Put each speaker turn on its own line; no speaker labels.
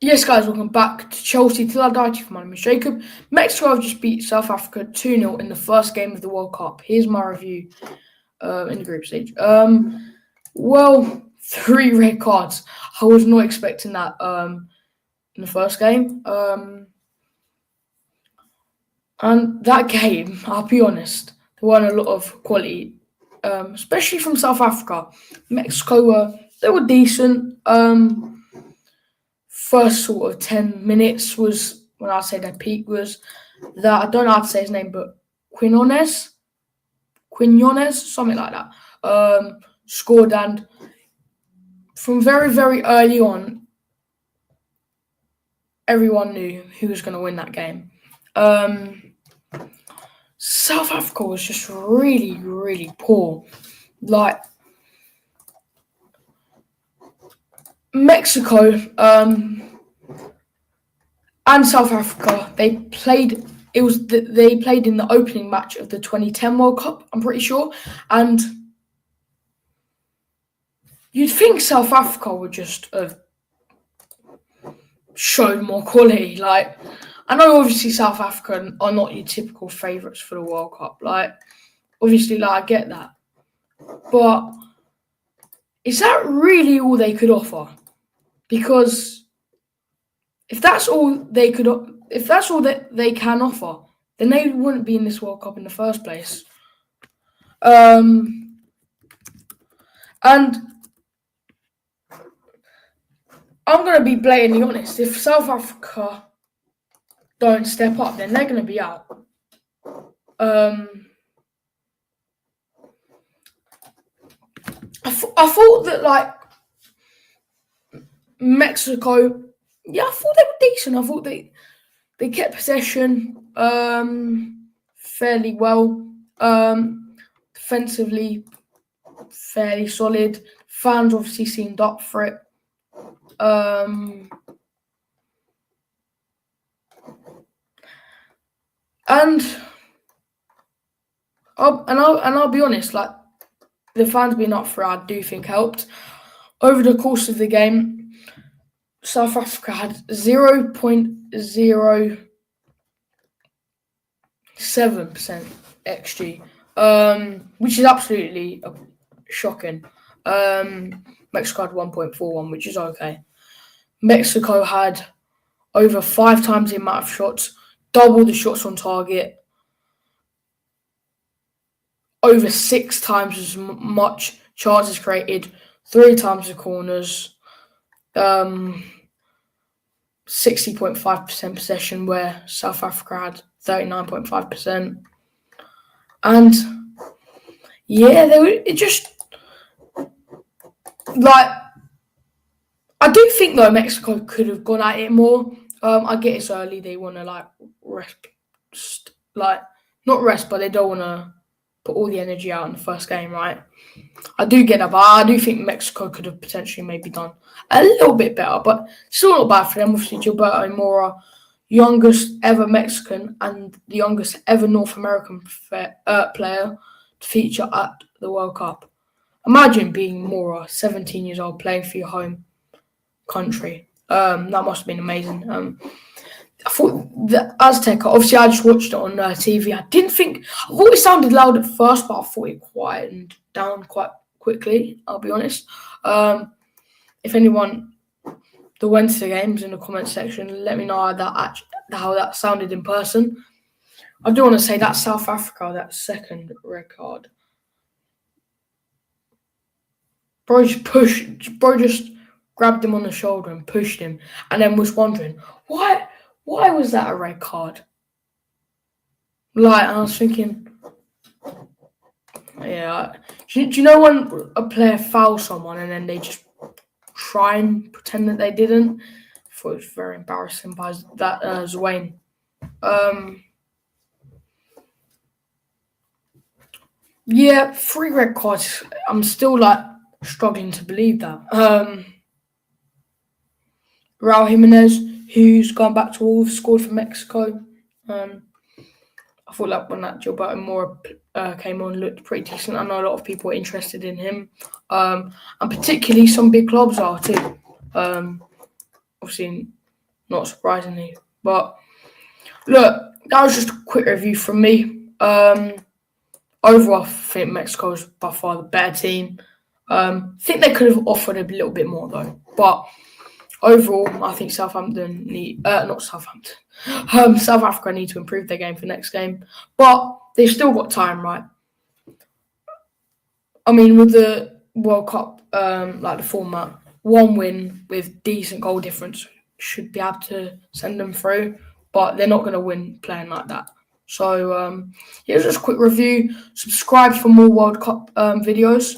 Yes, guys, welcome back to Chelsea Till I Die. My name is Jacob. Mexico have just beat South Africa 2-0 in the first game of the World Cup. Here's my review in the group stage. Well, 3 red cards. I was not expecting that in the first game. And that game, I'll be honest, there weren't a lot of quality, especially from South Africa. Mexico they were decent. First sort of 10 minutes was when I say their peak was that, I don't know how to say his name, but Quinones, something like that, scored, and from very, very early on, everyone knew who was going to win that game. South Africa was just really, really poor. Like, Mexico and South Africa, they played in the opening match of the 2010 World Cup, I'm pretty sure, and you'd think South Africa would just have showed more quality. Like, I know obviously South Africa are not your typical favourites for the World Cup. Like, obviously, I get that, but is that really all they could offer? Because if that's all that they can offer, then they wouldn't be in this World Cup in the first place. And I'm going to be blatantly honest. If South Africa don't step up, then they're going to be out. I thought that, Mexico, I thought they were decent. I thought they kept possession fairly well. Defensively, fairly solid. Fans obviously seemed up for it. And I'll be honest, the fans being up for it, I do think helped. Over the course of the game, South Africa had 0.07% XG, which is absolutely shocking. Mexico had 1.41, which is okay. Mexico had over 5 times the amount of shots, double the shots on target, over 6 times as much chances created, 3 times the corners, 60.5% possession, where South Africa had 39.5%. And it just, I do think though Mexico could have gone at it more. I get it's early, they want to rest, not rest, but they don't want to put all the energy out in the first game, right? I do get that, but I do think Mexico could have potentially maybe done a little bit better, but still not bad for them. Obviously, Gilberto Mora, youngest ever Mexican and the youngest ever North American player to feature at the World Cup. Imagine being Mora, 17 years old, playing for your home country. That must have been amazing. I thought the Azteca, obviously I just watched it on TV. I thought it sounded loud at first, but I thought it quietened down quite quickly, I'll be honest. If anyone that went to the games, in the comment section, let me know how that sounded in person. I do want to say that South Africa, that second red card, bro just grabbed him on the shoulder and pushed him, and then was wondering, why was that a red card? I was thinking, do you know when a player fouls someone and then they just try and pretend that they didn't? I thought it was very embarrassing by that Zwane. 3 red cards. I'm still struggling to believe that. Raul Jimenez, who's gone back to Wolves, scored for Mexico. I thought when that Gilberto Mora came on, looked pretty decent. I know a lot of people are interested in him, and particularly some big clubs are too. Obviously, not surprisingly. But look, that was just a quick review from me. Overall, I think Mexico is by far the better team. I think they could have offered a little bit more though. But overall, I think South Africa need to improve their game for next game. But they've still got time, right? I mean, with the World Cup, like the format, one win with decent goal difference should be able to send them through. But they're not going to win playing like that. So here's just a quick review. Subscribe for more World Cup videos.